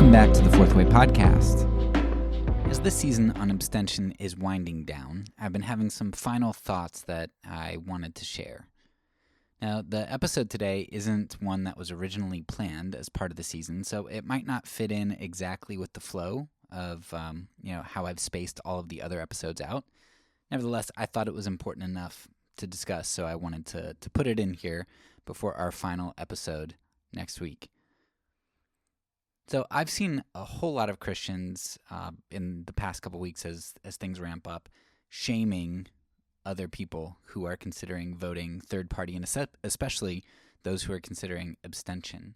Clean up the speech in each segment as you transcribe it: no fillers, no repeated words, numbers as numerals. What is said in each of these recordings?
Welcome back to the Fourth Way Podcast. As this season on abstention is winding down, I've been having some final thoughts that I wanted to share. Now, the episode today isn't one that was originally planned as part of the season, so it might not fit in exactly with the flow of how I've spaced all of the other episodes out. Nevertheless, I thought it was important enough to discuss, so I wanted to put it in here before our final episode next week. So I've seen a whole lot of Christians in the past couple weeks as things ramp up, shaming other people who are considering voting third party, and especially those who are considering abstention.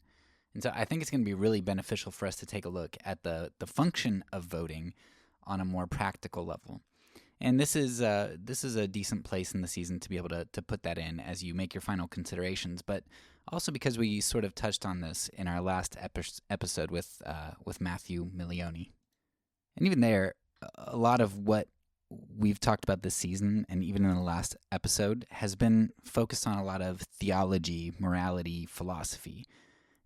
And so I think it's going to be really beneficial for us to take a look at the function of voting on a more practical level. And this is a decent place in the season to be able to put that in as you make your final considerations, but also because we sort of touched on this in our last episode with Matthew Milioni. And even there, a lot of what we've talked about this season, and even in the last episode, has been focused on a lot of theology, morality, philosophy.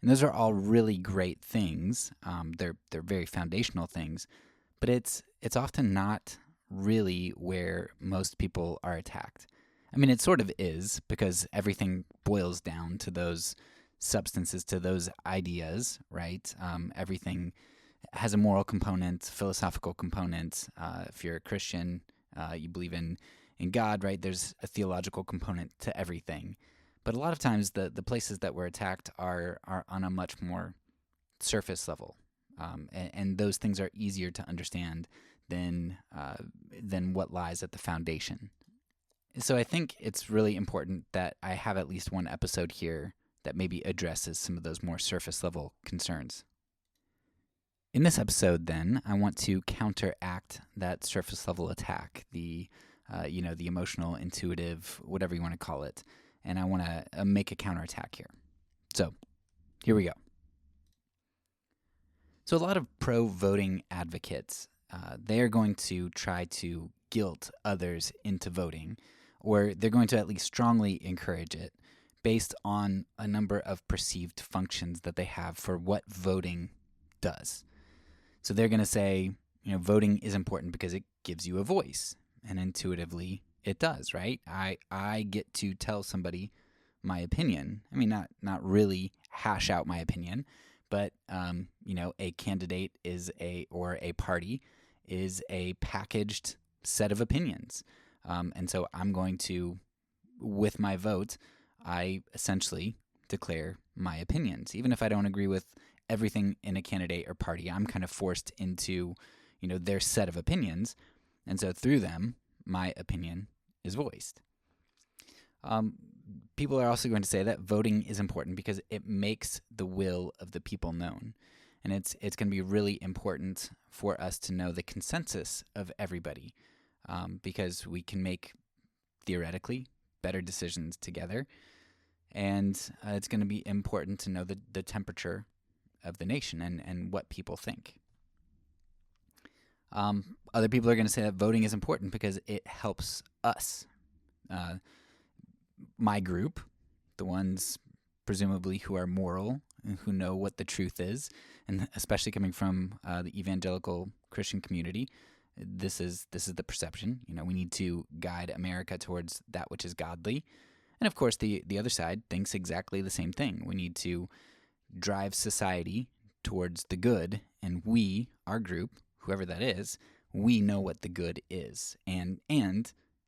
And those are all really great things. They're very foundational things, but it's often not really where most people are attacked. I mean, it sort of is, because everything boils down to those substances, to those ideas, right? Everything has a moral component, philosophical component. If you're a Christian, you believe in God, right? There's a theological component to everything. But a lot of times the places that we're attacked are on a much more surface level. And those things are easier to understand than what lies at the foundation. So I think it's really important that I have at least one episode here that maybe addresses some of those more surface level concerns. In this episode, then, I want to counteract that surface level attack, the emotional, intuitive, whatever you want to call it, and I want to make a counterattack here. So here we go. So a lot of pro-voting advocates, they're going to try to guilt others into voting, or they're going to at least strongly encourage it based on a number of perceived functions that they have for what voting does. So they're going to say, voting is important because it gives you a voice, and intuitively it does, right? I get to tell somebody my opinion. I mean, not really hash out my opinion, but a candidate or a party is a packaged set of opinions. And so I'm going to, with my vote, I essentially declare my opinions. Even if I don't agree with everything in a candidate or party, I'm kind of forced into, their set of opinions. And so through them, my opinion is voiced. People are also going to say that voting is important because it makes the will of the people known. And it's going to be really important for us to know the consensus of everybody, because we can make, theoretically, better decisions together. And it's going to be important to know the temperature of the nation and what people think. Other people are going to say that voting is important because it helps us. My group, the ones presumably who are moral and who know what the truth is, and especially coming from the evangelical Christian community, this is the perception. We need to guide America towards that which is godly. And of course, the other side thinks exactly the same thing. We need to drive society towards the good, and we, our group, whoever that is, we know what the good is and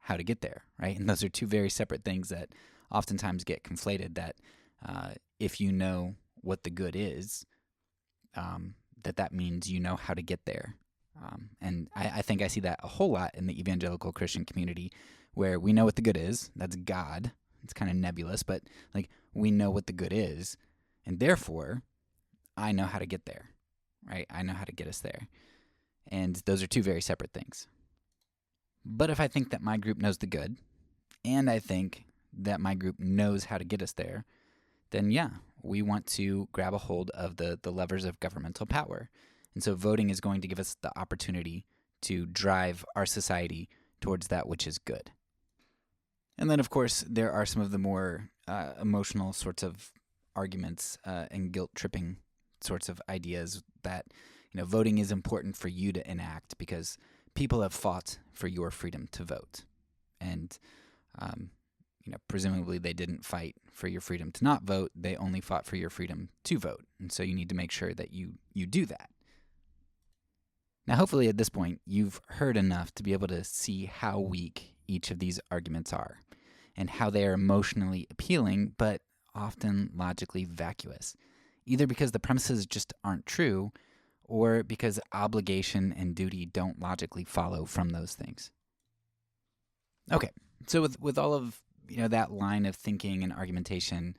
how to get there, right? And those are two very separate things that oftentimes get conflated, that if you know what the good is, that means you know how to get there. And I think I see that a whole lot in the evangelical Christian community, where we know what the good is. That's God. It's kind of nebulous, but we know what the good is, and therefore I know how to get there, right? I know how to get us there. And those are two very separate things. But if I think that my group knows the good, and I think that my group knows how to get us there, then yeah, we want to grab a hold of the levers of governmental power. And so voting is going to give us the opportunity to drive our society towards that which is good. And then, of course, there are some of the more emotional sorts of arguments and guilt-tripping sorts of ideas that, voting is important for you to enact because people have fought for your freedom to vote. And, presumably they didn't fight for your freedom to not vote. They only fought for your freedom to vote. And so you need to make sure that you do that. Now, hopefully at this point, you've heard enough to be able to see how weak each of these arguments are and how they are emotionally appealing, but often logically vacuous, either because the premises just aren't true or because obligation and duty don't logically follow from those things. Okay, so with all of that line of thinking and argumentation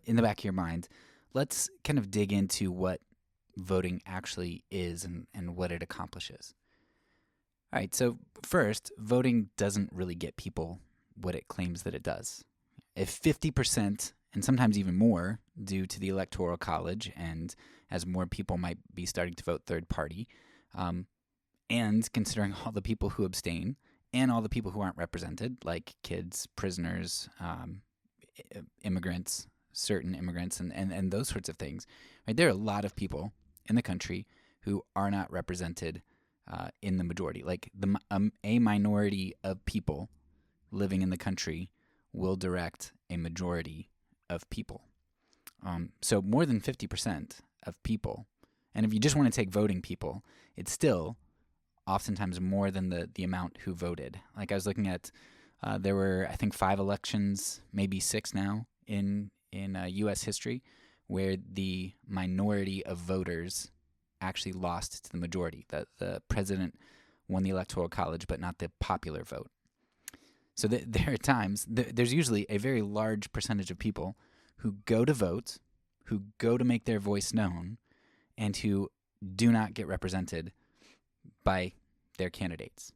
in the back of your mind, let's kind of dig into what voting actually is and what it accomplishes. All right, so first, voting doesn't really get people what it claims that it does. If 50%, and sometimes even more, due to the Electoral College and as more people might be starting to vote third party, and considering all the people who abstain and all the people who aren't represented, like kids, prisoners, immigrants, certain immigrants, and those sorts of things, right? There are a lot of people in the country who are not represented in the majority. Like a minority of people living in the country will direct a majority of people. So more than 50% of people, and if you just want to take voting people, it's still oftentimes more than the amount who voted. Like I was looking at, there were, I think, 5 elections, maybe 6 now, in U.S. history, where the minority of voters actually lost to the majority. The president won the Electoral College, but not the popular vote. So there are times, there's usually a very large percentage of people who go to vote, who go to make their voice known, and who do not get represented by their candidates,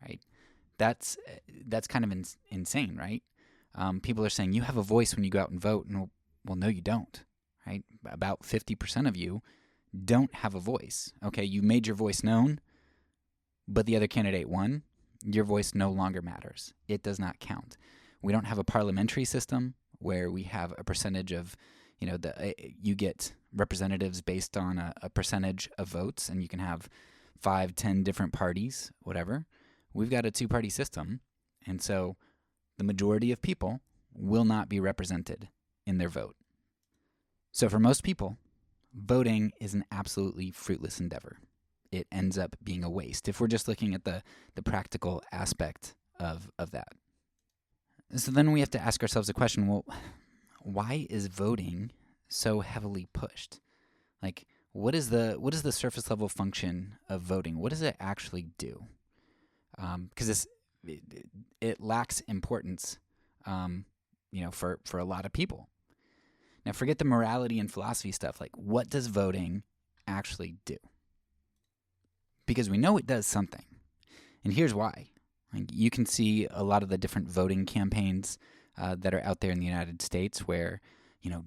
right? That's kind of insane, right? People are saying, you have a voice when you go out and vote. And well, no, you don't, right? About 50% of you don't have a voice. Okay, you made your voice known, but the other candidate won. Your voice no longer matters. It does not count. We don't have a parliamentary system where we have a percentage of, you get representatives based on a percentage of votes, and you can have 5, 10 different parties, whatever. We've got a 2-party system, and so the majority of people will not be represented in their vote. So for most people, voting is an absolutely fruitless endeavor. It ends up being a waste if we're just looking at the practical aspect of that. So then we have to ask ourselves the question, well, why is voting so heavily pushed? Like, what is the surface level function of voting? What does it actually do? Because it lacks importance, for a lot of people. Now, forget the morality and philosophy stuff. Like, what does voting actually do? Because we know it does something, and here's why. Like, you can see a lot of the different voting campaigns that are out there in the United States where,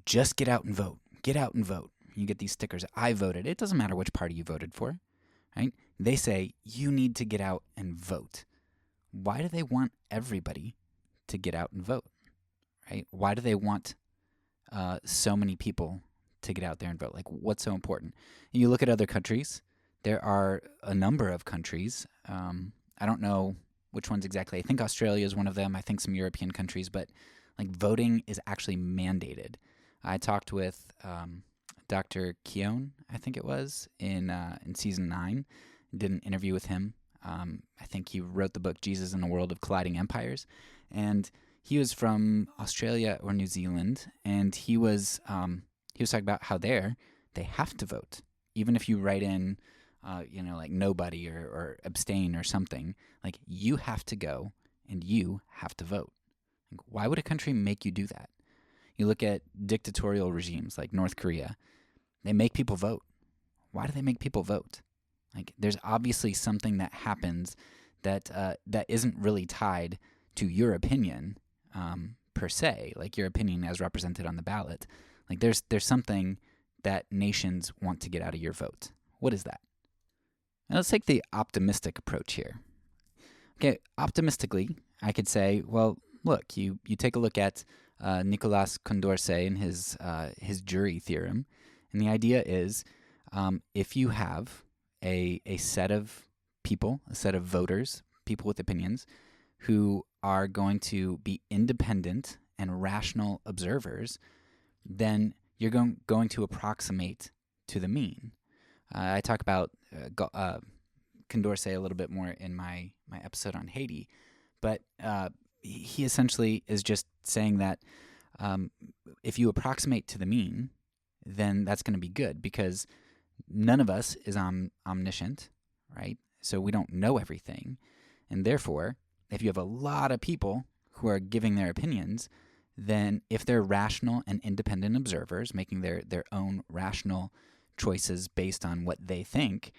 just get out and vote. Get out and vote. You get these stickers, I voted. It doesn't matter which party you voted for, right? They say you need to get out and vote. Why do they want everybody to get out and vote, right? Why do they want so many people to get out there and vote? Like, what's so important? And you look at other countries. There are a number of countries. I don't know which ones exactly. I think Australia is one of them. I think some European countries. But like, voting is actually mandated. I talked with Dr. Keown, I think it was, in season 9. Did an interview with him. I think he wrote the book Jesus in a World of Colliding Empires. And he was from Australia or New Zealand. And he was talking about how they have to vote. Even if you write in, like nobody or abstain or something, like, you have to go and you have to vote. Like, why would a country make you do that? You look at dictatorial regimes like North Korea. They make people vote. Why do they make people vote? Like, there's obviously something that happens that isn't really tied to your opinion per se, like your opinion as represented on the ballot. Like, there's something that nations want to get out of your vote. What is that? Now, let's take the optimistic approach here. Okay, optimistically, I could say, well, look, you take a look at Nicolas Condorcet and his jury theorem, And the idea is if you have a set of people, a set of voters, people with opinions, who are going to be independent and rational observers, then you're going to approximate to the mean. I talk about Condorcet a little bit more in my episode on Haiti, but he essentially is just saying that if you approximate to the mean, then that's going to be good, because none of us is omniscient, right? So we don't know everything. And therefore, if you have a lot of people who are giving their opinions, then if they're rational and independent observers, making their own rational choices based on what they think,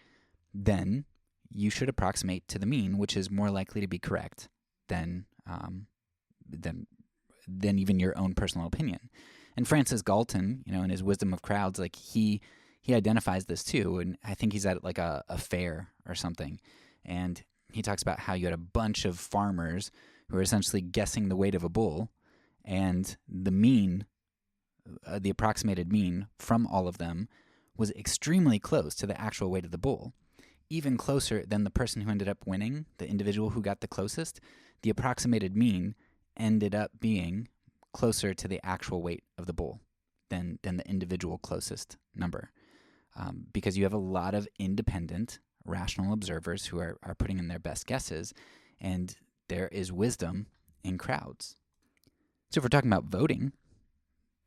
then you should approximate to the mean, which is more likely to be correct than even your own personal opinion. And Francis Galton, in his Wisdom of Crowds, like he identifies this too, and I think he's at like a fair or something, and he talks about how you had a bunch of farmers who were essentially guessing the weight of a bull, and the mean, the approximated mean from all of them was extremely close to the actual weight of the bull, even closer than the person who ended up winning, the individual who got the closest. The approximated mean ended up being closer to the actual weight of the bull than the individual closest number, because you have a lot of independent, rational observers who are putting in their best guesses, and there is wisdom in crowds. So if we're talking about voting,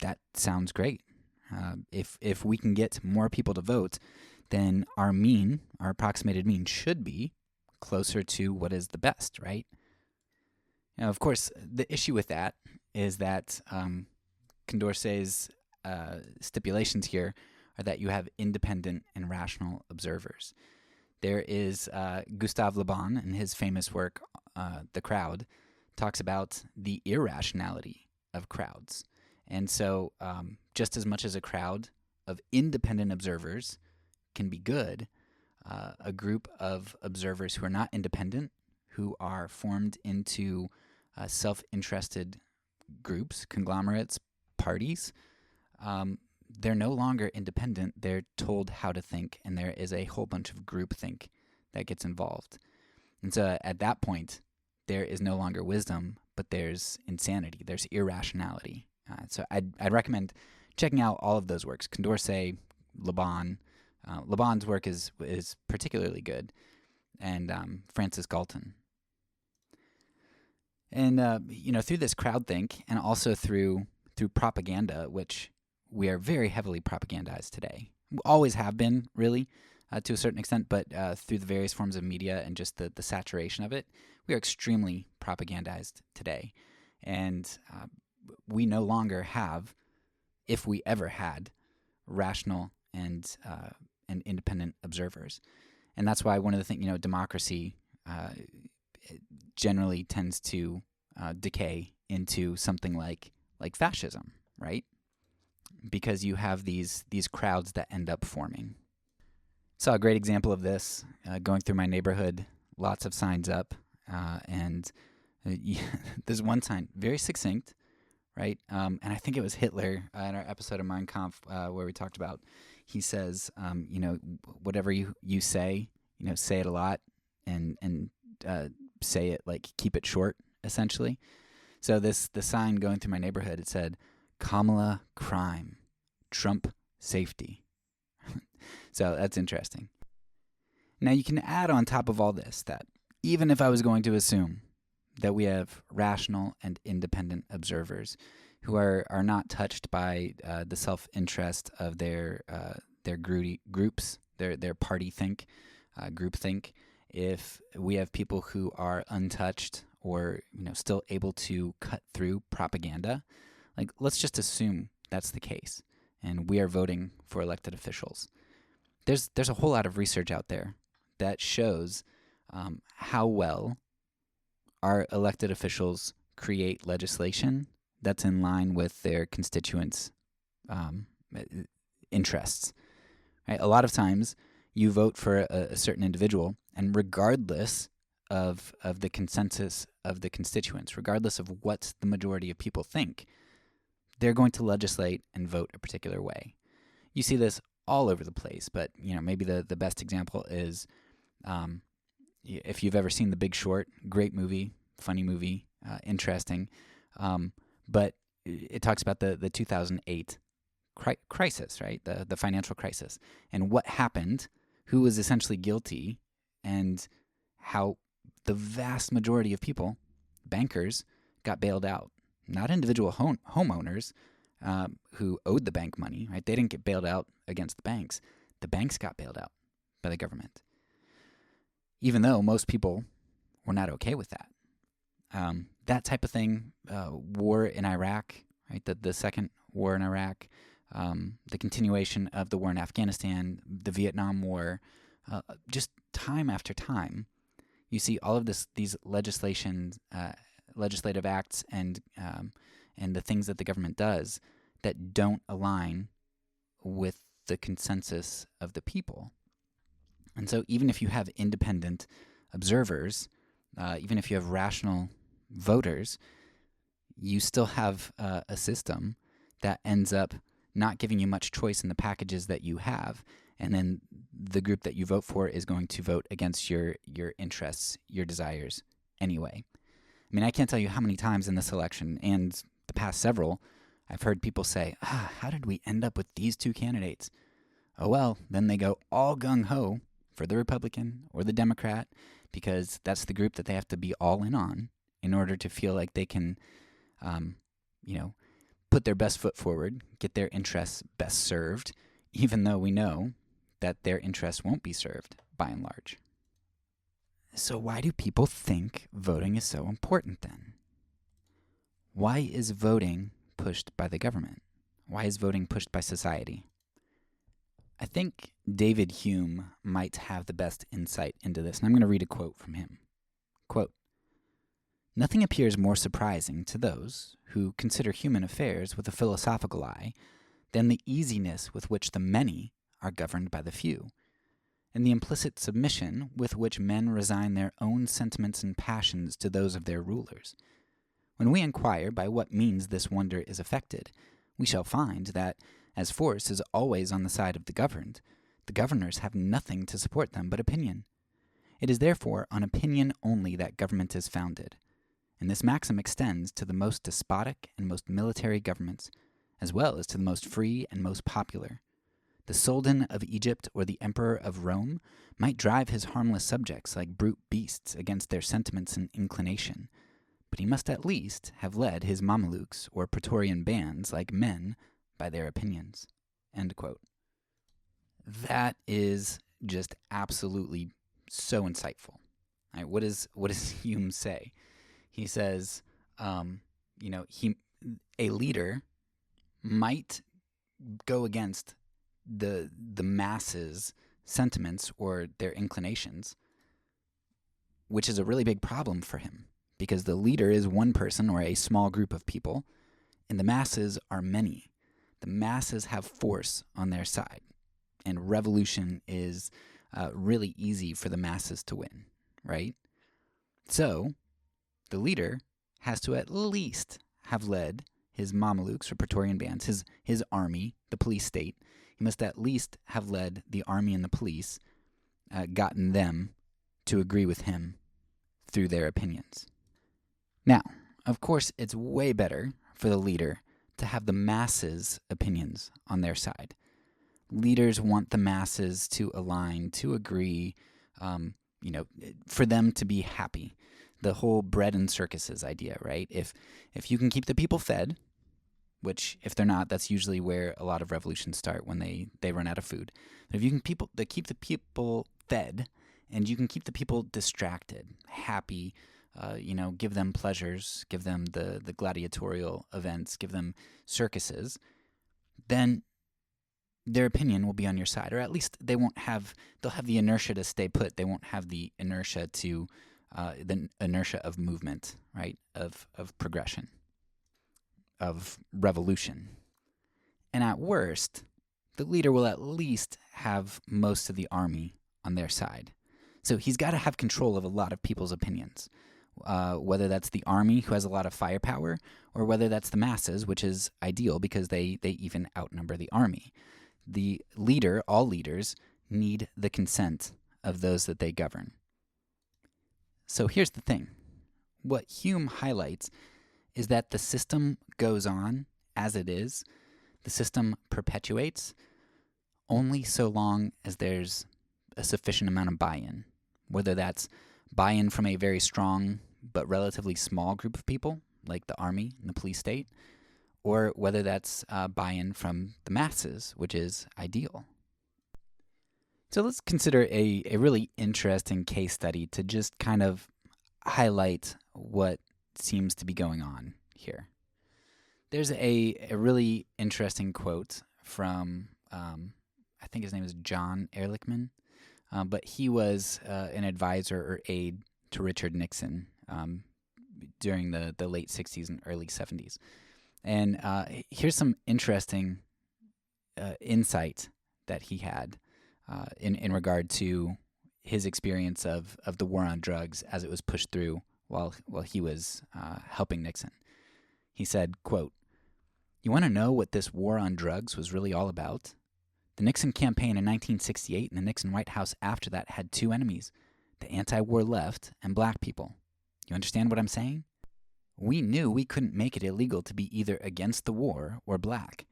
that sounds great. If we can get more people to vote, then our approximated mean should be closer to what is the best, right? Now, of course, the issue with that is that Condorcet's stipulations here are that you have independent and rational observers. There is Gustave Le Bon, in his famous work, The Crowd, talks about the irrationality of crowds. And so just as much as a crowd of independent observers can be good, a group of observers who are not independent, who are formed into self-interested groups, conglomerates, parties, they're no longer independent. They're told how to think, and there is a whole bunch of groupthink that gets involved. And so at that point, there is no longer wisdom, but there's insanity, there's irrationality. So I'd recommend checking out all of those works, Condorcet, Le Bon. Le Bon's work is particularly good, and Francis Galton. And through this crowdthink, and also through propaganda, which we are very heavily propagandized today. We always have been, really, to a certain extent, but through the various forms of media and just the saturation of it, we are extremely propagandized today. And we no longer have, if we ever had, rational and independent observers. And that's why one of the things, democracy generally tends to decay into something like fascism, right? Because you have these crowds that end up forming. Saw a great example of this going through my neighborhood. Lots of signs up, and there's one sign, very succinct, right? And I think it was Hitler in our episode of Mein Kampf where we talked about. He says, whatever you say, say it a lot, and say it keep it short, essentially. So the sign going through my neighborhood, it said, Kamala crime, Trump safety. So that's interesting. Now you can add on top of all this that even if I was going to assume that we have rational and independent observers who are not touched by the self-interest of their groups, their party think, group think, if we have people who are untouched or still able to cut through propaganda, let's just assume that's the case, and we are voting for elected officials. There's a whole lot of research out there that shows how well our elected officials create legislation that's in line with their constituents' interests. Right? A lot of times, you vote for a certain individual, and regardless of the consensus of the constituents, regardless of what the majority of people think, they're going to legislate and vote a particular way. You see this all over the place, but maybe the best example is if you've ever seen The Big Short. Great movie, funny movie, interesting, but it talks about the 2008 crisis, right? The financial crisis, and what happened, who was essentially guilty, and how the vast majority of people, bankers, got bailed out. Not individual homeowners who owed the bank money, right? They didn't get bailed out against the banks. The banks got bailed out by the government, even though most people were not okay with that. That type of thing, war in Iraq, right? The second war in Iraq, the continuation of the war in Afghanistan, the Vietnam War, just time after time, you see all of these legislative acts and the things that the government does that don't align with the consensus of the people. And so even if you have independent observers, even if you have rational voters, you still have a system that ends up not giving you much choice in the packages that you have, and then the group that you vote for is going to vote against your interests, your desires anyway. I mean, I can't tell you how many times in this election and the past several, I've heard people say, how did we end up with these two candidates? Oh, well, then they go all gung-ho for the Republican or the Democrat because that's the group that they have to be all in order to feel like they can, put their best foot forward, get their interests best served, even though we know that their interests won't be served by and large. So why do people think voting is so important then? Why is voting pushed by the government? Why is voting pushed by society? I think David Hume might have the best insight into this, and I'm going to read a quote from him. Quote, "Nothing appears more surprising to those who consider human affairs with a philosophical eye than the easiness with which the many are governed by the few, and the implicit submission with which men resign their own sentiments and passions to those of their rulers. When we inquire by what means this wonder is effected, we shall find that, as force is always on the side of the governed, the governors have nothing to support them but opinion. It is therefore on opinion only that government is founded, and this maxim extends to the most despotic and most military governments, as well as to the most free and most popular. The Sultan of Egypt or the Emperor of Rome might drive his harmless subjects like brute beasts against their sentiments and inclination, but he must at least have led his Mamelukes or Praetorian bands like men by their opinions." End quote. That is just absolutely so insightful. All right, what does Hume say? He says, a leader might go against the masses' sentiments or their inclinations, which is a really big problem for him because the leader is one person or a small group of people, and the masses are many. The masses have force on their side, and revolution is really easy for the masses to win, right? So the leader has to at least have led his Mamelukes or Praetorian bands, his army, the police state. He must at least have led the army and the police, gotten them to agree with him through their opinions. Now, of course, it's way better for the leader to have the masses' opinions on their side. Leaders want the masses to align, to agree, for them to be happy. The whole bread and circuses idea, right? If you can keep the people fed, which if they're not, that's usually where a lot of revolutions start, when they run out of food. But if you can keep the people fed, and you can keep the people distracted, happy, give them pleasures, give them the gladiatorial events, give them circuses, then their opinion will be on your side, or at least they'll have the inertia to stay put. They won't have the inertia of movement, right? Of progression, of revolution. And at worst, the leader will at least have most of the army on their side. So he's got to have control of a lot of people's opinions, whether that's the army, who has a lot of firepower, or whether that's the masses, which is ideal because they even outnumber the army. the leader, all leaders, need the consent of those that they govern. So here's the thing. What Hume highlights is that the system goes on as it is. The system perpetuates only so long as there's a sufficient amount of buy-in, whether that's buy-in from a very strong but relatively small group of people, like the army and the police state, or whether that's buy-in from the masses, which is ideal. So let's consider a really interesting case study to just kind of highlight what seems to be going on here. There's a really interesting quote from, I think his name is John Ehrlichman, but he was an advisor or aide to Richard Nixon during the late 60s and early 70s. And here's some interesting insight that he had in regard to his experience of the war on drugs as it was pushed through while he was helping Nixon. He said, quote, "You want to know what this war on drugs was really all about? The Nixon campaign in 1968 and the Nixon White House after that had two enemies, the anti-war left and black people. You understand what I'm saying? We knew we couldn't make it illegal to be either against the war or black,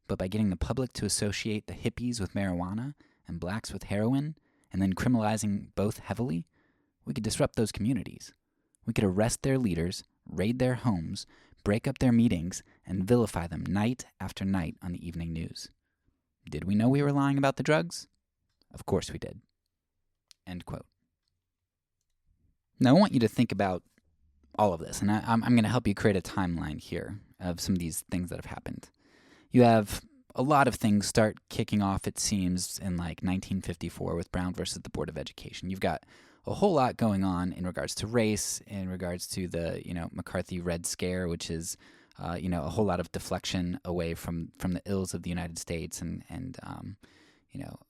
but by getting the public to associate the hippies with marijuana and blacks with heroin, and then criminalizing both heavily, we could disrupt those communities. We could arrest their leaders, raid their homes, break up their meetings, and vilify them night after night on the evening news. Did we know we were lying about the drugs? Of course we did." End quote. Now I want you to think about all of this, and I'm going to help you create a timeline here of some of these things that have happened. You have a lot of things start kicking off, it seems, in like 1954 with Brown versus the Board of Education. You've got a whole lot going on in regards to race, in regards to the McCarthy Red Scare, which is a whole lot of deflection away from the ills of the United States and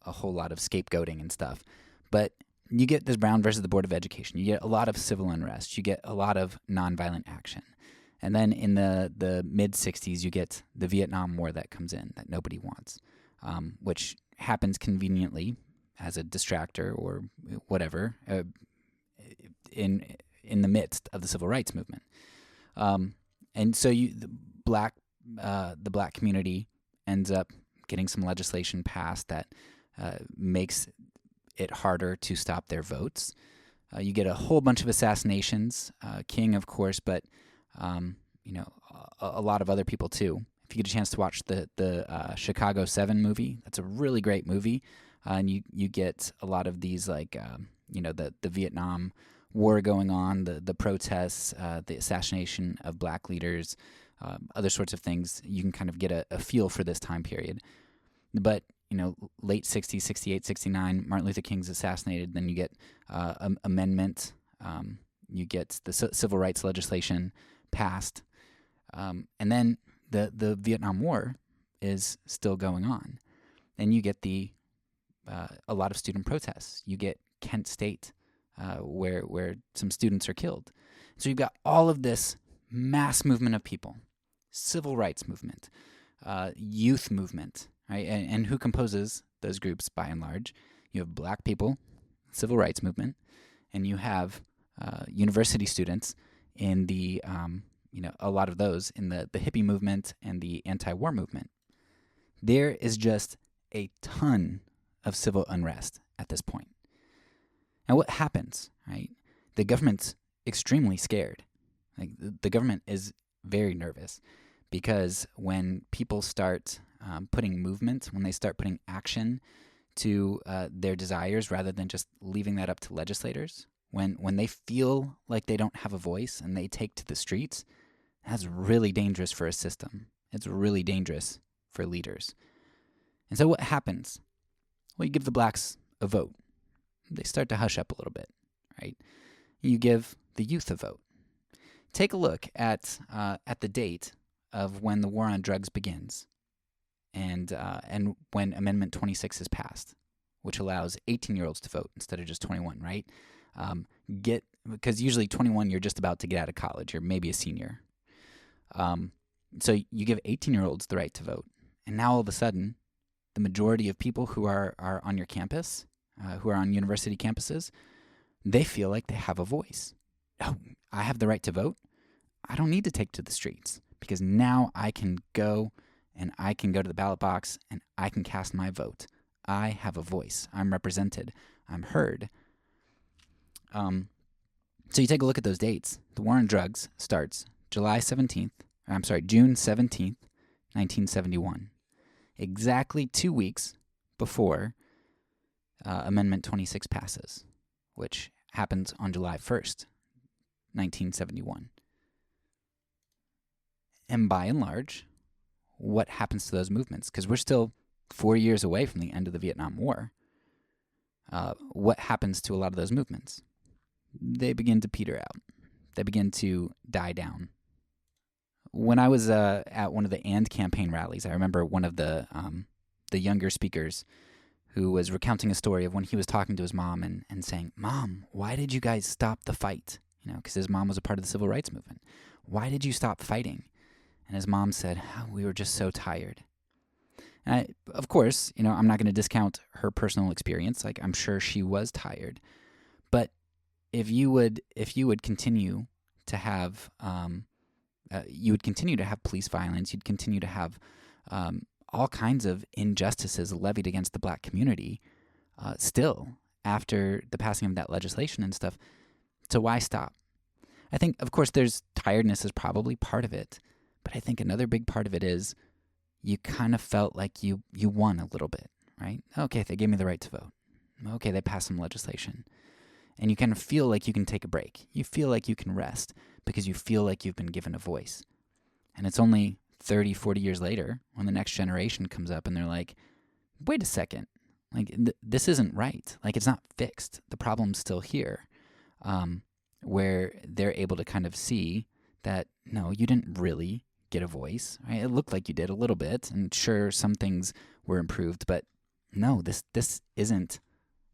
a whole lot of scapegoating and stuff. But you get this Brown versus the Board of Education. You get a lot of civil unrest. You get a lot of nonviolent action. And then in the mid-'60s, you get the Vietnam War that comes in that nobody wants, which happens conveniently as a distractor or whatever in the midst of the civil rights movement. And so the black community ends up getting some legislation passed that makes it harder to stop their votes. You get a whole bunch of assassinations, King, of course, but a lot of other people too. If you get a chance to watch the Chicago 7 movie, that's a really great movie, and you get a lot of these the Vietnam War going on, the protests, the assassination of black leaders, other sorts of things. You can kind of get a feel for this time period. But late 60s, 68, 69, Martin Luther King's assassinated. Then you get amendment. You get the civil rights legislation passed. And then the Vietnam War is still going on. And you get a lot of student protests. You get Kent State, where some students are killed. So you've got all of this mass movement of people, civil rights movement, youth movement, right? And who composes those groups by and large? You have black people, civil rights movement, and you have university students in the, a lot of those in the hippie movement and the anti-war movement. There is just a ton of civil unrest at this point. Now, what happens, right? The government's extremely scared. Like the government is very nervous because when people start putting movement, when they start putting action to their desires rather than just leaving that up to legislators, when they feel like they don't have a voice and they take to the streets, that's really dangerous for a system. It's really dangerous for leaders. And so what happens? Well, you give the blacks a vote. They start to hush up a little bit, right? You give the youth a vote. Take a look at the date of when the war on drugs begins, and when Amendment 26 is passed, which allows 18-year-olds to vote instead of just 21, right? Because usually 21, you're just about to get out of college, you're maybe a senior. So you give 18-year-olds the right to vote, and now all of a sudden, the majority of people who are on your campus, who are on university campuses, they feel like they have a voice. Oh, I have the right to vote. I don't need to take to the streets because now I can go and I can go to the ballot box and I can cast my vote. I have a voice. I'm represented. I'm heard. So you take a look at those dates. The war on drugs starts June 17th, 1971. Exactly 2 weeks before Amendment 26 passes, which happens on July 1st, 1971. And by and large, what happens to those movements? Because we're still 4 years away from the end of the Vietnam War. What happens to a lot of those movements? They begin to peter out. They begin to die down. When I was at one of the AND campaign rallies, I remember one of the younger speakers who was recounting a story of when he was talking to his mom and saying, "Mom, why did you guys stop the fight?" Because his mom was a part of the civil rights movement. "Why did you stop fighting?" And his mom said, "We were just so tired." And of course, I'm not going to discount her personal experience. Like, I'm sure she was tired. But if you would continue to have police violence, you'd continue to have all kinds of injustices levied against the black community still after the passing of that legislation and stuff. So why stop? I think, of course, there's tiredness is probably part of it, but I think another big part of it is you kind of felt like you won a little bit, right? Okay, they gave me the right to vote. Okay, they passed some legislation. And you kind of feel like you can take a break. You feel like you can rest because you feel like you've been given a voice. And it's only 30, 40 years later when the next generation comes up and they're like, wait a second, like this isn't right. Like, it's not fixed. The problem's still here. Where they're able to kind of see that, no, you didn't really get a voice. Right? It looked like you did a little bit, and sure, some things were improved, but no, this isn't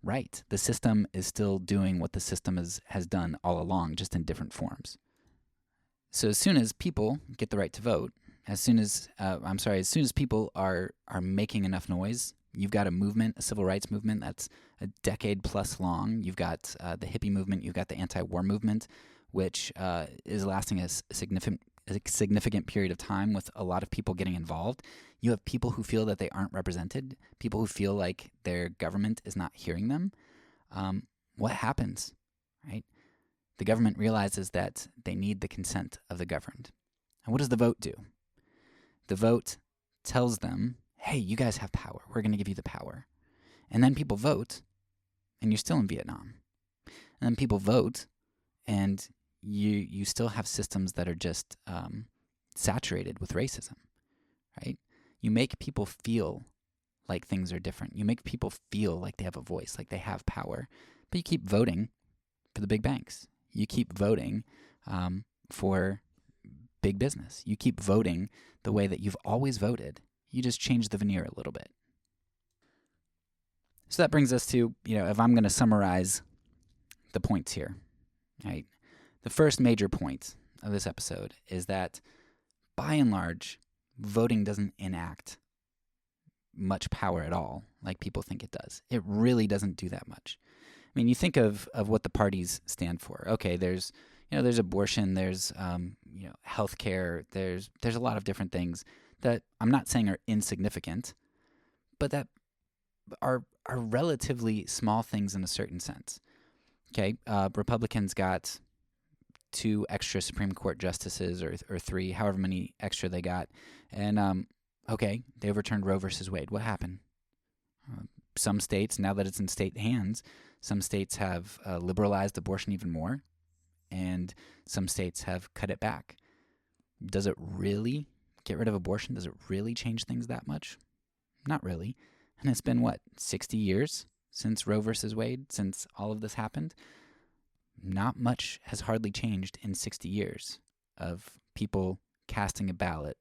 right. The system is still doing what the system has done all along, just in different forms. So as soon as people get the right to vote, as soon as people are making enough noise, you've got a movement, a civil rights movement that's a decade plus long. You've got the hippie movement. You've got the anti-war movement, which is lasting a significant period of time with a lot of people getting involved. You have people who feel that they aren't represented, people who feel like their government is not hearing them. What happens, right? The government realizes that they need the consent of the governed. And what does the vote do? The vote tells them, hey, you guys have power. We're going to give you the power. And then people vote, and you're still in Vietnam. And then people vote, and you still have systems that are just saturated with racism, right? You make people feel like things are different. You make people feel like they have a voice, like they have power. But you keep voting for the big banks. You keep voting for big business. You keep voting the way that you've always voted. You just change the veneer a little bit. So that brings us to, if I'm going to summarize the points here, right? The first major point of this episode is that, by and large, voting doesn't enact much power at all, like people think it does. It really doesn't do that much. I mean, you think of what the parties stand for. Okay, there's abortion, there's healthcare, there's a lot of different things that I'm not saying are insignificant, but that are relatively small things in a certain sense. Okay, Republicans got 2 extra Supreme Court justices or 3, however many extra they got, and okay, they overturned Roe versus Wade. What happened? Some states, now that it's in state hands, some states have liberalized abortion even more, and some states have cut it back. Does it really get rid of abortion? Does it really change things that much? Not really. And it's been, 60 years since Roe versus Wade, since all of this happened? Not much has hardly changed in 60 years of people casting a ballot,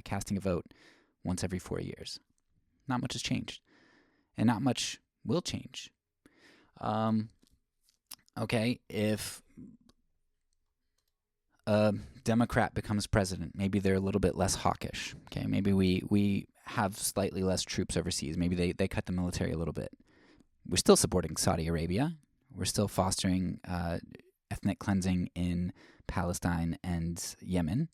casting a vote once every 4 years. Not much has changed. And not much will change. Okay, if a Democrat becomes president, maybe they're a little bit less hawkish. Okay, maybe we have slightly less troops overseas. Maybe they cut the military a little bit. We're still supporting Saudi Arabia. We're still fostering ethnic cleansing in Palestine and Yemen,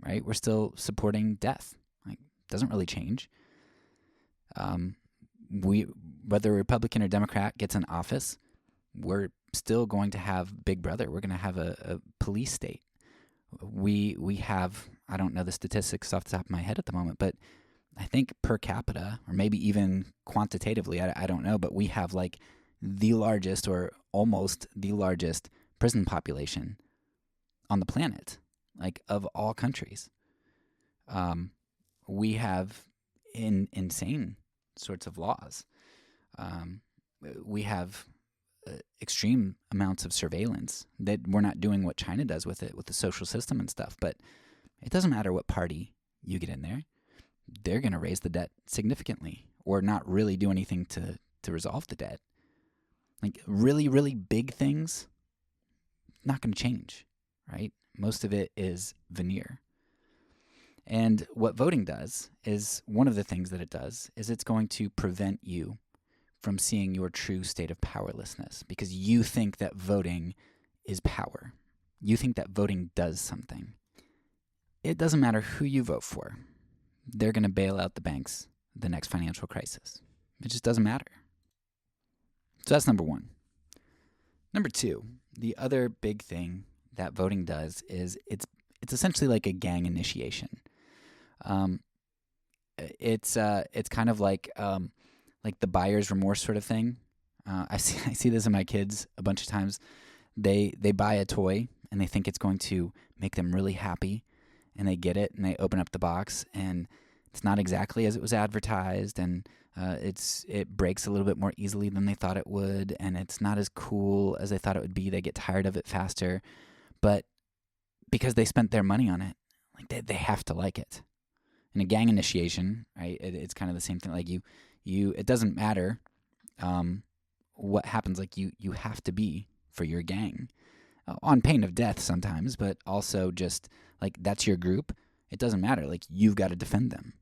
right? We're still supporting death. Like, doesn't really change. Whether Republican or Democrat gets in office, we're still going to have Big Brother. We're going to have a police state. We have, I don't know the statistics off the top of my head at the moment, but I think per capita, or maybe even quantitatively, I don't know, but we have like the largest or almost the largest prison population on the planet, like of all countries. We have insane sorts of laws. We have extreme amounts of surveillance that we're not doing what China does with it, with the social system and stuff. But it doesn't matter what party you get in there. They're going to raise the debt significantly or not really do anything to resolve the debt. Like really, really big things, not going to change, right? Most of it is veneer. And what voting does is, one of the things that it does is it's going to prevent you from seeing your true state of powerlessness, because you think that voting is power. You think that voting does something. It doesn't matter who you vote for. They're going to bail out the banks the next financial crisis. It just doesn't matter. So that's number one. Number two, the other big thing that voting does is it's essentially like a gang initiation. It's kind of like the buyer's remorse sort of thing. I see this in my kids a bunch of times. They buy a toy and they think it's going to make them really happy, and they get it and they open up the box and it's not exactly as it was advertised, and it breaks a little bit more easily than they thought it would, and it's not as cool as they thought it would be. They get tired of it faster, but because they spent their money on it, like they have to like it. In a gang initiation, right? It's kind of the same thing. Like you it doesn't matter what happens. Like you have to be for your gang, on pain of death sometimes, but also just like that's your group. It doesn't matter. Like you've got to defend them.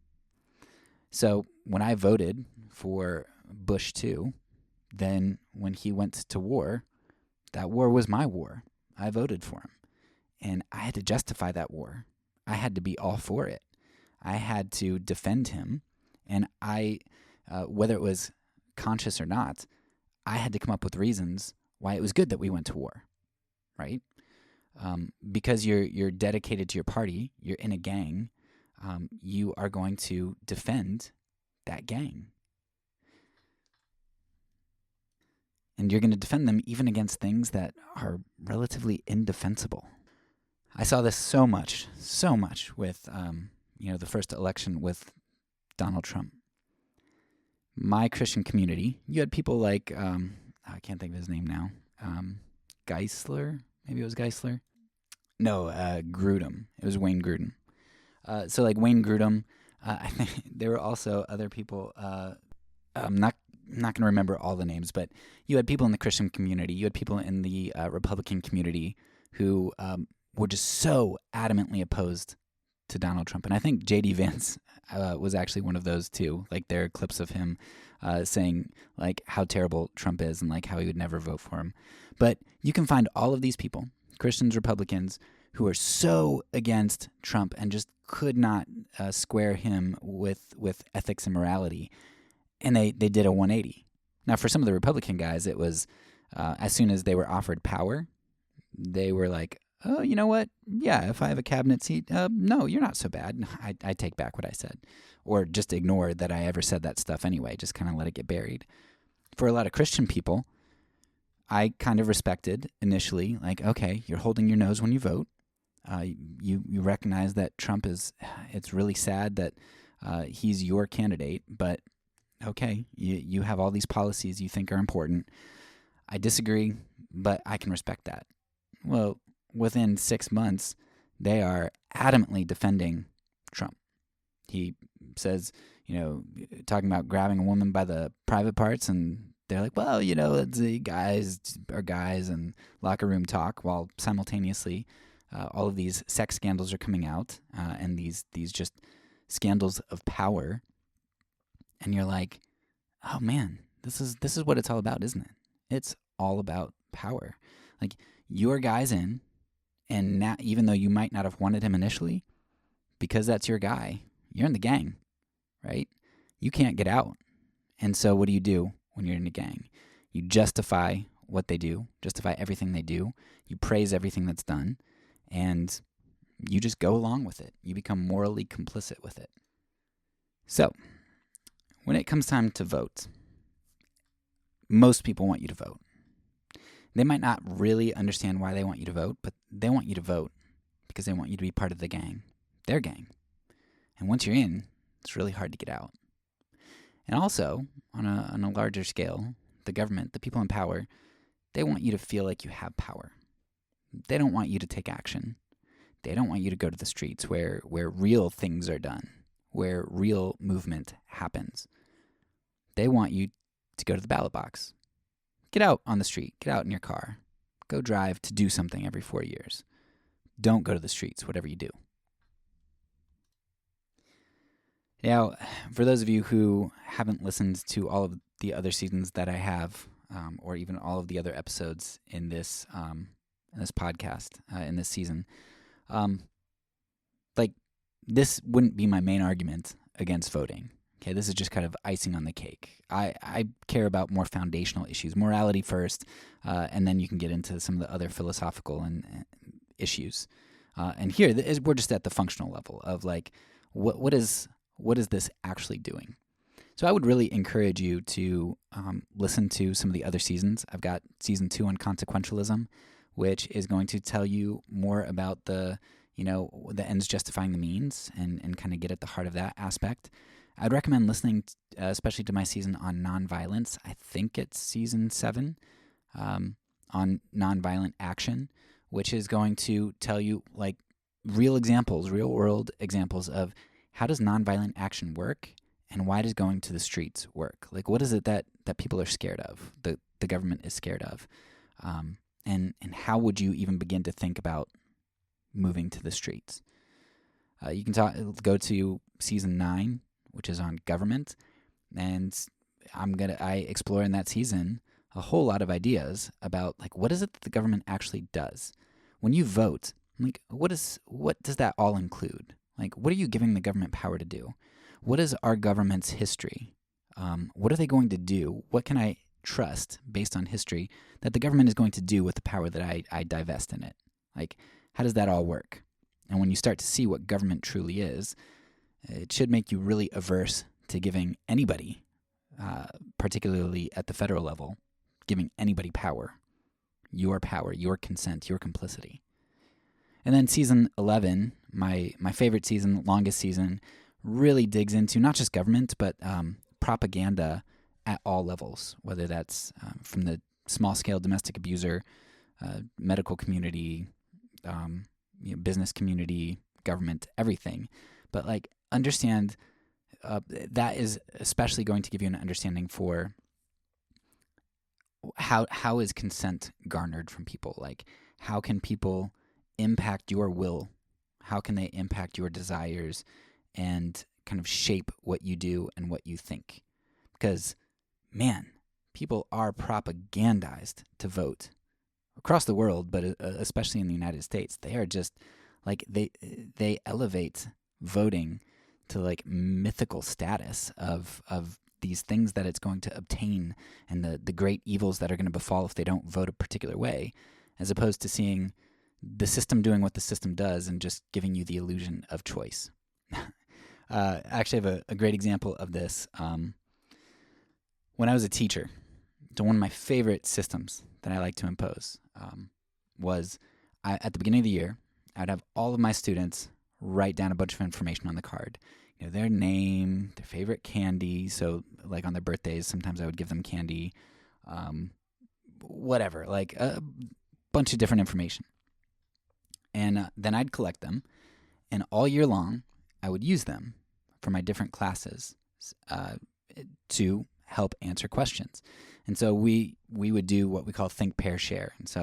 So when I voted for Bush 2, then when he went to war, that war was my war. I voted for him, and I had to justify that war. I had to be all for it. I had to defend him, and whether it was conscious or not, I had to come up with reasons why it was good that we went to war, right? Because you're dedicated to your party, you're in a gang, you are going to defend that gang. And you're going to defend them even against things that are relatively indefensible. I saw this so much with the first election with Donald Trump. My Christian community, you had people like, I can't think of his name now, Geisler, maybe it was Geisler? No, Grudem. It was Wayne Grudem. So like Wayne Grudem, I think there were also other people, I'm not going to remember all the names, but you had people in the Christian community, you had people in the Republican community who were just so adamantly opposed to Donald Trump. And I think J.D. Vance was actually one of those too. Like there are clips of him saying like how terrible Trump is and like how he would never vote for him. But you can find all of these people, Christians, Republicans, who are so against Trump and just could not square him with ethics and morality. And they did a 180. Now, for some of the Republican guys, it was as soon as they were offered power, they were like, oh, you know what? Yeah, if I have a cabinet seat, no, you're not so bad. I take back what I said. Or just ignore that I ever said that stuff anyway, just kind of let it get buried. For a lot of Christian people, I kind of respected initially, like, okay, you're holding your nose when you vote. You recognize that Trump it's really sad that he's your candidate, but okay, you have all these policies you think are important. I disagree, but I can respect that. Well, within 6 months, they are adamantly defending Trump. He says, talking about grabbing a woman by the private parts, and they're like, well, the guys are guys and locker room talk, while simultaneously all of these sex scandals are coming out, and these just scandals of power, and you're like, oh man, this is what it's all about, isn't it? It's all about power. Like, your guy's in, and now, even though you might not have wanted him initially, because that's your guy, you're in the gang, right? You can't get out. And so what do you do when you're in a gang? You justify what they do, justify everything they do. You praise everything that's done, and you just go along with it. You become morally complicit with it. So, when it comes time to vote, most people want you to vote. They might not really understand why they want you to vote, but they want you to vote because they want you to be part of the gang, their gang. And once you're in, it's really hard to get out. And also, on a larger scale, the government, the people in power, they want you to feel like you have power. They don't want you to take action. They don't want you to go to the streets where real things are done, where real movement happens. They want you to go to the ballot box. Get out on the street. Get out in your car. Go drive to do something every 4 years. Don't go to the streets, whatever you do. Now, for those of you who haven't listened to all of the other seasons that I have, or even all of the other episodes in this podcast, in this season, this wouldn't be my main argument against voting. Okay, this is just kind of icing on the cake. I care about more foundational issues, morality first, and then you can get into some of the other philosophical and issues. And here, we're just at the functional level of like, what is this actually doing? So I would really encourage you to listen to some of the other seasons. I've got season 2 on consequentialism, which is going to tell you more about the ends justifying the means and kind of get at the heart of that aspect. I'd recommend listening, especially to my season on nonviolence. I think it's season 7 on nonviolent action, which is going to tell you like real world examples of how does nonviolent action work and why does going to the streets work? Like, what is it that people are scared of, the government is scared of? And how would you even begin to think about moving to the streets? You can go to season 9, which is on government, and I explore in that season a whole lot of ideas about like what is it that the government actually does when you vote. Like, what does that all include? Like, what are you giving the government power to do? What is our government's history? What are they going to do? What can I trust based on history that the government is going to do with the power that I divest in it? Like, how does that all work? And when you start to see what government truly is, it should make you really averse to giving anybody, particularly at the federal level, giving anybody power, your consent, your complicity. And then season 11, my favorite season, longest season, really digs into not just government, but propaganda at all levels, whether that's from the small-scale domestic abuser, medical community, business community, government, everything. But like, understand that is especially going to give you an understanding for how is consent garnered from people? Like, how can people impact your will? How can they impact your desires and kind of shape what you do and what you think? Because, man, people are propagandized to vote across the world, but especially in the United States. They are just like, they elevate voting to like mythical status of these things that it's going to obtain and the great evils that are going to befall if they don't vote a particular way, as opposed to seeing the system doing what the system does and just giving you the illusion of choice. I actually have a great example of this. When I was a teacher, so one of my favorite systems that I like to impose was at the beginning of the year, I'd have all of my students write down a bunch of information on the card. Their name, their favorite candy. So like on their birthdays, sometimes I would give them candy, whatever, like a bunch of different information. And then I'd collect them, and all year long, I would use them for my different classes to help answer questions. And so we would do what we call think, pair, share. And so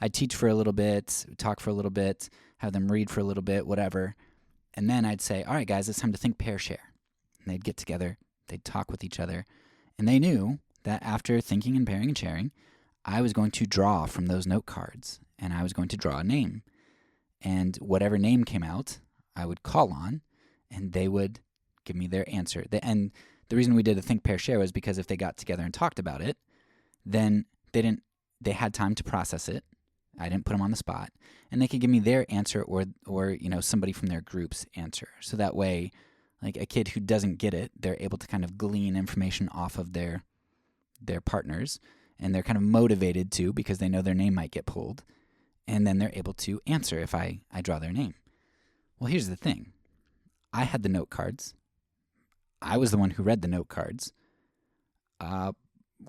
I'd teach for a little bit, talk for a little bit, have them read for a little bit, whatever. And then I'd say, all right, guys, it's time to think, pair, share. And they'd get together, they'd talk with each other. And they knew that after thinking and pairing and sharing, I was going to draw from those note cards, and I was going to draw a name. And whatever name came out, I would call on, and they would give me their answer. And the reason we did a think, pair, share was because if they got together and talked about it, then they had time to process it. I didn't put them on the spot, and they could give me their answer or somebody from their group's answer. So that way, like a kid who doesn't get it, they're able to kind of glean information off of their partners, and they're kind of motivated to because they know their name might get pulled, and then they're able to answer if I draw their name. Well, here's the thing. I had the note cards. I was the one who read the note cards.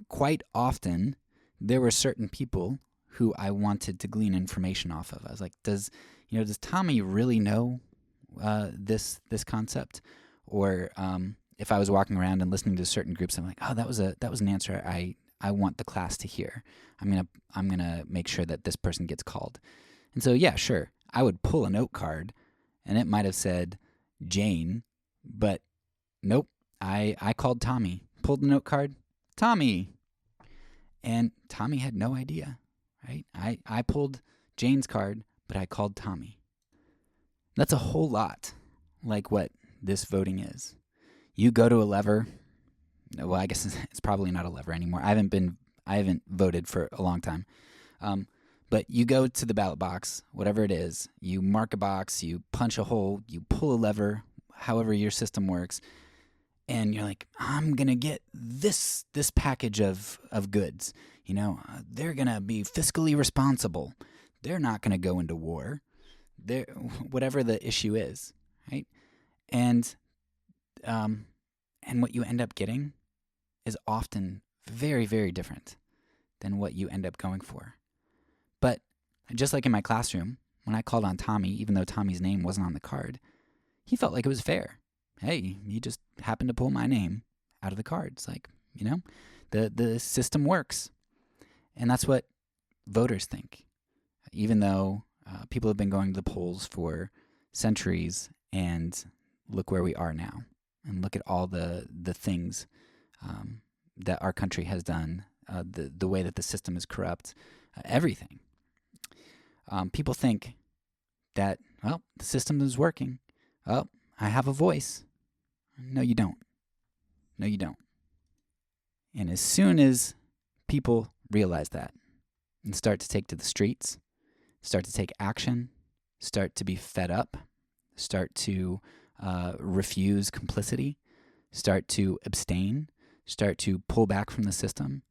Quite often, there were certain people who I wanted to glean information off of. I was like, does Tommy really know this concept? Or if I was walking around and listening to certain groups, I'm like, oh, that was an answer I want the class to hear. I'm gonna make sure that this person gets called. And so yeah, sure, I would pull a note card, and it might have said Jane, but nope, I called Tommy. Pulled the note card, Tommy, and Tommy had no idea. Right? I pulled Jane's card, but I called Tommy. That's a whole lot like what this voting is. You go to a lever. Well, I guess it's probably not a lever anymore. I haven't voted for a long time. But you go to the ballot box, whatever it is, you mark a box, you punch a hole, you pull a lever, however your system works, and you're like, I'm going to get this package of goods. They're going to be fiscally responsible. They're not going to go into war. Whatever the issue is, right? And what you end up getting is often very, very different than what you end up going for. But just like in my classroom, when I called on Tommy, even though Tommy's name wasn't on the card, he felt like it was fair. Hey, you just happened to pull my name out of the cards. Like, the system works. And that's what voters think. Even though people have been going to the polls for centuries, and look where we are now. And look at all the things that our country has done, the way that the system is corrupt, everything. People think that, well, the system is working. Oh, I have a voice. No, you don't. No, you don't. And as soon as people realize that and start to take to the streets, start to take action, start to be fed up, start to refuse complicity, start to abstain, start to pull back from the system,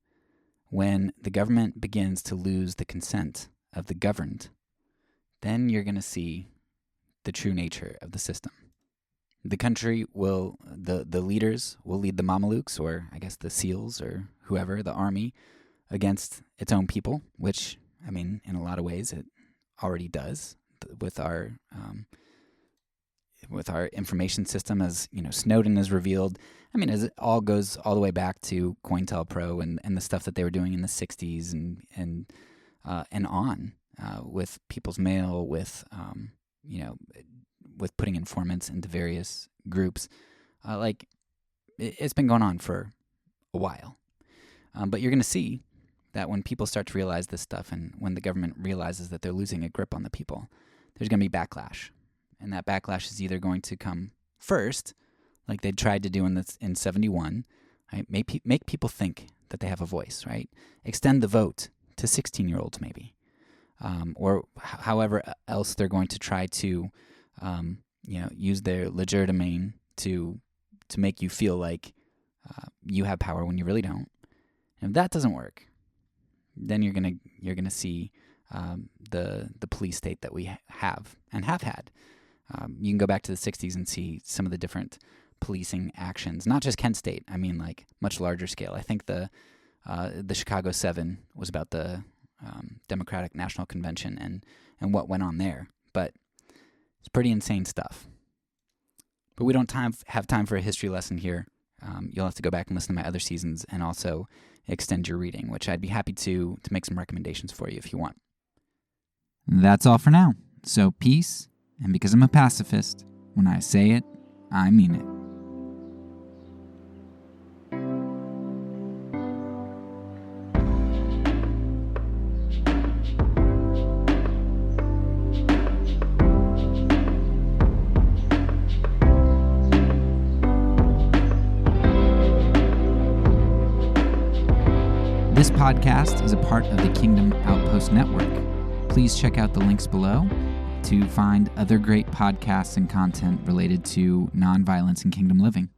when the government begins to lose the consent of the governed, then you're going to see the true nature of the system. The country will, the leaders will lead the Mamelukes, or I guess the SEALs or whoever, the army, against its own people, which, I mean, in a lot of ways it already does with our information system, as Snowden has revealed. I mean, as it all goes all the way back to COINTELPRO and the stuff that they were doing in the 60s and on with people's mail, with with putting informants into various groups. It's been going on for a while. But you're going to see that when people start to realize this stuff, and when the government realizes that they're losing a grip on the people, there's going to be backlash. And that backlash is either going to come first, like they tried to do in 71, right? Make people think that they have a voice, right? Extend the vote to 16-year-olds maybe. Or however else they're going to try to use their legerdemain to make you feel like you have power when you really don't. And if that doesn't work, then you're gonna see the police state that we have and have had. You can go back to the 60s and see some of the different policing actions, not just Kent State. I mean, like much larger scale. I think the Chicago 7 was about the Democratic National Convention and what went on there. But it's pretty insane stuff. But we don't have time for a history lesson here. you'll have to go back and listen to my other seasons and also extend your reading, which I'd be happy to make some recommendations for you if you want. That's all for now. So peace, and because I'm a pacifist, when I say it, I mean it. This podcast is a part of the Kingdom Outpost Network. Please check out the links below to find other great podcasts and content related to nonviolence and kingdom living.